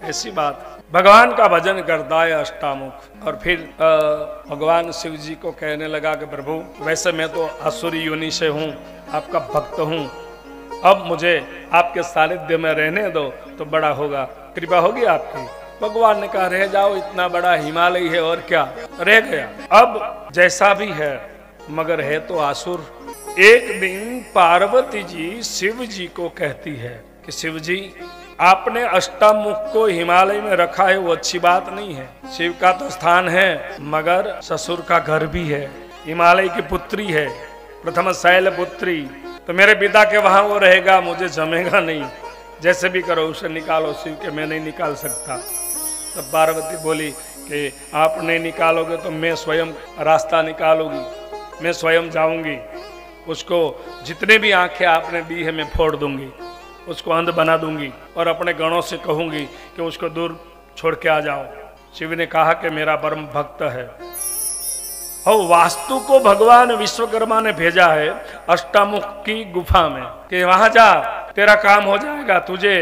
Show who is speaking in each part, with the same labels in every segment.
Speaker 1: ऐसी बात। भगवान का भजन करता है अष्टामुख। और फिर भगवान शिव जी को कहने लगा कि प्रभु वैसे मैं तो असुरी योनि से हूँ, आपका भक्त हूँ, अब मुझे आपके सानिध्य में रहने दो तो बड़ा होगा, कृपा होगी आपकी। भगवान ने कहा रह जाओ, इतना बड़ा हिमालय है और क्या, रह गया। अब जैसा भी है मगर है तो आसुर। एक दिन पार्वती जी शिव जी को कहती है कि शिव जी आपने अष्टामुख को हिमालय में रखा है, वो अच्छी बात नहीं है। शिव का तो स्थान है मगर ससुर का घर भी है, हिमालय की पुत्री है, प्रथम शैल पुत्री, तो मेरे पिता के वहां वो रहेगा, मुझे जमेगा नहीं, जैसे भी करो उसे निकालो। शिव के मैं नहीं निकाल सकता। तो पार्वती बोली कि आप नहीं निकालोगे तो मैं स्वयं रास्ता निकालूंगी, मैं स्वयं जाऊंगी, उसको जितने भी आंखें आपने दी है मैं फोड़ दूंगी, उसको अंध बना दूंगी और अपने गणों से कहूंगी कि उसको दूर छोड़ के आ जाओ। शिव ने कहा कि मेरा परम भक्त है। और वास्तु को भगवान विश्वकर्मा ने भेजा है अष्टामुख की गुफा में कि वहां जा, तेरा काम हो जाएगा, तुझे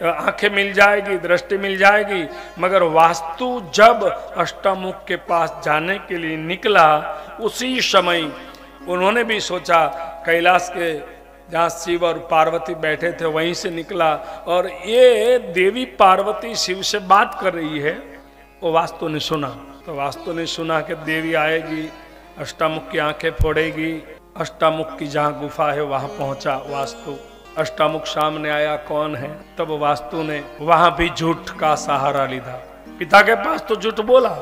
Speaker 1: आंखें मिल जाएगी, दृष्टि मिल जाएगी। मगर वास्तु जब अष्टामुख के पास जाने के लिए निकला, उसी समय उन्होंने भी सोचा कैलाश के जहाँ शिव और पार्वती बैठे थे वहीं से निकला और ये देवी पार्वती शिव से बात कर रही है। वो वास्तु ने सुना, तो वास्तु ने सुना कि देवी आएगी, अष्टामुख की आंखें फोड़ेगी। अष्टामुख की जहाँ गुफा है वहां पहुंचा वास्तु। अष्टामुख सामने आया, कौन है? तब वास्तु ने वहां भी झूठ का सहारा लिया। पिता के पास तो झूठ बोला,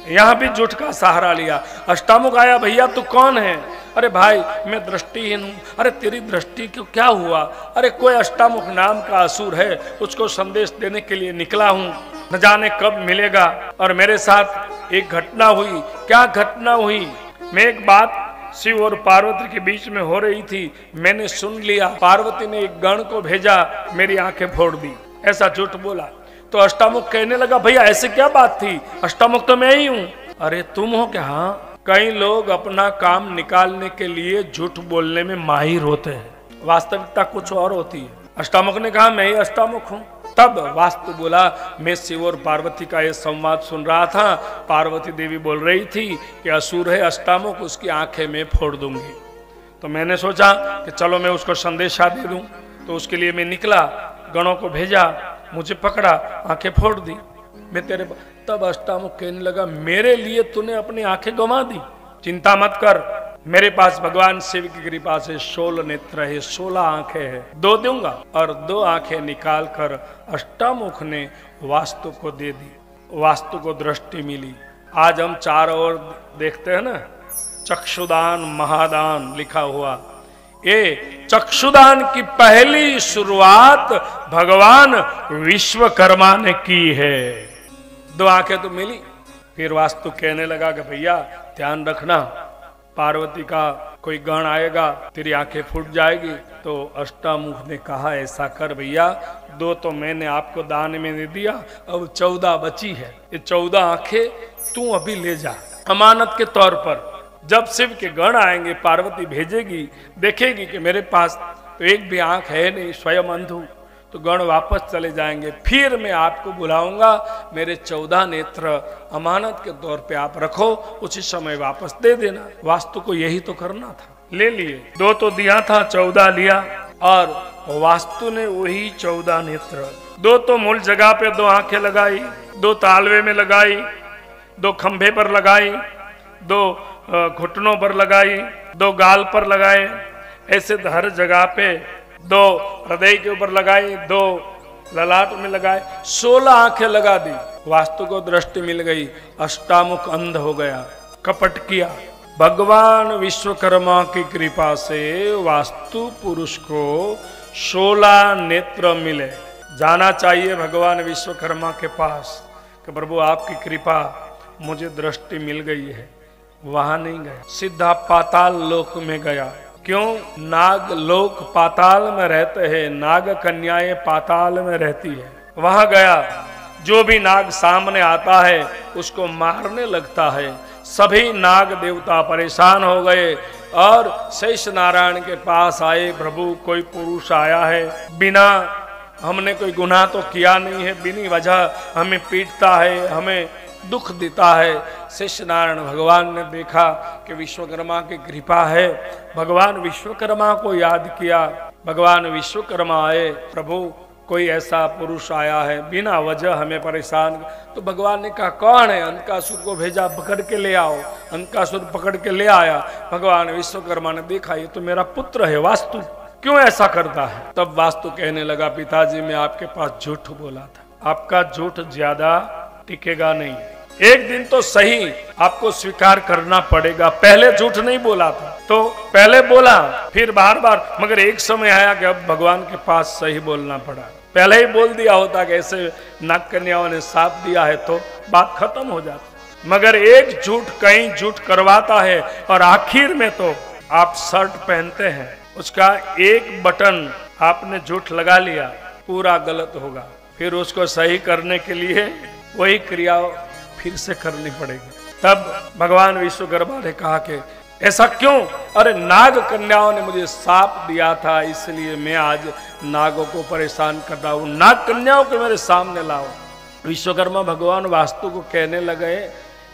Speaker 1: यहाँ भी झूठ का सहारा लिया। अष्टामुख आया, भैया तू कौन है? अरे भाई मैं दृष्टिहीन हूँ। अरे तेरी दृष्टि को क्या हुआ? अरे कोई अष्टामुख नाम का असुर है, उसको संदेश देने के लिए निकला हूँ, न जाने कब मिलेगा। और मेरे साथ एक घटना हुई। क्या घटना हुई? मैं एक बात शिव और पार्वती के बीच में हो रही थी, मैंने सुन लिया, पार्वती ने एक गण को भेजा, मेरी आंखें फोड़ दी, ऐसा झूठ बोला। तो अष्टामुख कहने लगा भैया ऐसे क्या बात थी? अष्टामुख तो मैं ही हूँ। अरे तुम हो क्या? हाँ। कई लोग अपना काम निकालने के लिए झूठ बोलने में माहिर होते हैं, वास्तविकता कुछ और होती है। अष्टामुख ने कहा मैं ही अष्टामुख हूँ। तब वास्तु बोला मैं शिव और पार्वती का ये संवाद सुन रहा था, पार्वती देवी बोल रही थी कि असुर है अष्टामुख, उसकी आंखें मैं फोड़ दूंगी। तो मैंने सोचा कि चलो मैं उसको संदेशा दे दूं, तो उसके लिए मैं निकला, गणों को भेजा, मुझे पकड़ा, आंखें फोड़ दी मैं तेरे। तब अष्टामुख कहने लगा मेरे लिए तूने अपनी आंखें गंवा दी, चिंता मत कर, मेरे पास भगवान शिव की कृपा से 16 नेत्र है, 16 आंखें है, 2 दूंगा। और 2 आंखें निकाल कर अष्टामुख ने वास्तु को दे दी। वास्तु को दृष्टि मिली। आज हम चारों ओर देखते हैं ना, चक्षुदान महादान लिखा हुआ। ये चक्षुदान की पहली शुरुआत भगवान विश्वकर्मा ने की है। 2 आंखें तो मिली। फिर वास्तु कहने लगा कि भैया ध्यान रखना, पार्वती का कोई गण आएगा, तेरी आंखें फूट जाएगी। तो अष्टामुख ने कहा ऐसा कर भैया, 2 तो मैंने आपको दान में दे दिया, अब 14 बची है, ये 14 आंखें तू अभी ले जा अमानत के तौर पर। जब शिव के गण आएंगे, पार्वती भेजेगी, देखेगी कि मेरे पास तो एक भी आंख है नहीं, स्वयं अंधू, तो गण वापस चले जाएंगे। फिर मैं आपको बुलाऊंगा, मेरे 14 नेत्र अमानत के तौर पे आप रखो, उसी समय वापस दे देना। वास्तु को यही तो करना था, ले लिए। 2 तो दिया था, 14 लिया। और वास्तु ने वही 14 नेत्र, 2 तो मूल जगह पे 2 आंखें लगाई, 2 तालवे में लगाई, 2 खंभे पर लगाई, 2 घुटनों पर लगाई, 2 गाल पर लगाए, ऐसे हर जगह पे 2 हृदय के ऊपर लगाई, 2 ललाट में लगाए, 16 आंखें लगा दी। वास्तु को दृष्टि मिल गई, अष्टामुख अंध हो गया, कपट किया। भगवान विश्वकर्मा की कृपा से वास्तु पुरुष को 16 नेत्र मिले। जाना चाहिए भगवान विश्वकर्मा के पास कि प्रभु आपकी कृपा, मुझे दृष्टि मिल गई है। वहां नहीं गया, सीधा पाताल लोक में गया। क्यों? नाग लोक पाताल में रहते हैं, नाग कन्याएं पाताल में रहती है। वहां गया, जो भी नाग सामने आता है उसको मारने लगता है। सभी नाग देवता परेशान हो गए और शेष नारायण के पास आए, प्रभु कोई पुरुष आया है, बिना हमने कोई गुनाह तो किया नहीं है, बिनी वजह हमें पीटता है, हमें दुख देता है। शिष्य नारायण भगवान ने देखा कि विश्वकर्मा की कृपा है, भगवान विश्वकर्मा को याद किया। भगवान विश्वकर्मा आए, प्रभु कोई ऐसा पुरुष आया है बिना वजह हमें परेशान। तो भगवान ने कहा कौन है? अंधकासुर को भेजा, पकड़ के ले आओ। अंधकासुर पकड़ के ले आया। भगवान विश्वकर्मा ने देखा ये तो मेरा पुत्र है वास्तु, क्यों ऐसा करता है? तब वास्तु कहने लगा पिताजी मैं आपके पास झूठ बोला था, आपका झूठ ज्यादा टिकेगा नहीं, एक दिन तो सही आपको स्वीकार करना पड़ेगा। पहले झूठ नहीं बोला था, तो पहले बोला फिर बार बार, मगर एक समय आया कि अब भगवान के पास सही बोलना पड़ा। पहले ही बोल दिया होता कि ऐसे नाग कन्याओं ने साथ दिया है तो बात खत्म हो जाती, मगर एक झूठ कहीं झूठ करवाता है। और आखिर में तो आप शर्ट पहनते हैं, उसका एक बटन आपने झूठ लगा लिया, पूरा गलत होगा। फिर उसको सही करने के लिए वही क्रिया फिर से करनी पड़ेगी। तब भगवान विश्वकर्मा ने कहा कि ऐसा क्यों? अरे नाग कन्याओं ने मुझे साप दिया था, इसलिए मैं आज नागों को परेशान कर रहा हूं, नाग कन्याओं को मेरे सामने लाओ। विश्वकर्मा भगवान वास्तु को कहने लगे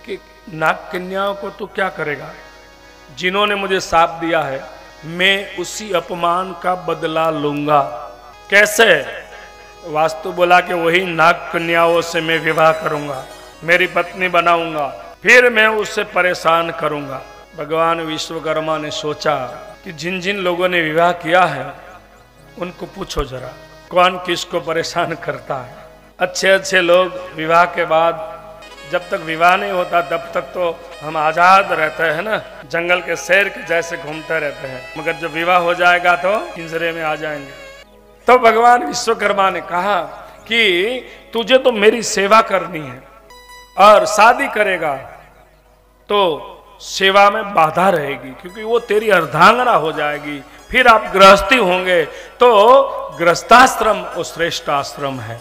Speaker 1: कि नाग कन्याओं को तू क्या करेगा? जिन्होंने मुझे साप दिया है मैं उसी अपमान का बदला लूंगा। कैसे? वास्तु बोला कि वही नाग कन्याओं से मैं विवाह करूंगा, मेरी पत्नी बनाऊंगा, फिर मैं उससे परेशान करूंगा। भगवान विश्वकर्मा ने सोचा कि जिन जिन लोगों ने विवाह किया है उनको पूछो जरा कौन किसको परेशान करता है। अच्छे अच्छे लोग विवाह के बाद, जब तक विवाह नहीं होता तब तक तो हम आजाद रहते हैं ना, जंगल के शेर के जैसे घूमते रहते हैं, मगर जब विवाह हो जाएगा तो पिंजरे में आ जाएंगे। तो भगवान विश्वकर्मा ने कहा कि तुझे तो मेरी सेवा करनी है और शादी करेगा तो सेवा में बाधा रहेगी, क्योंकि वो तेरी अर्धांगना हो जाएगी। फिर आप गृहस्थी होंगे तो गृहस्थाश्रम वो श्रेष्ठ आश्रम है।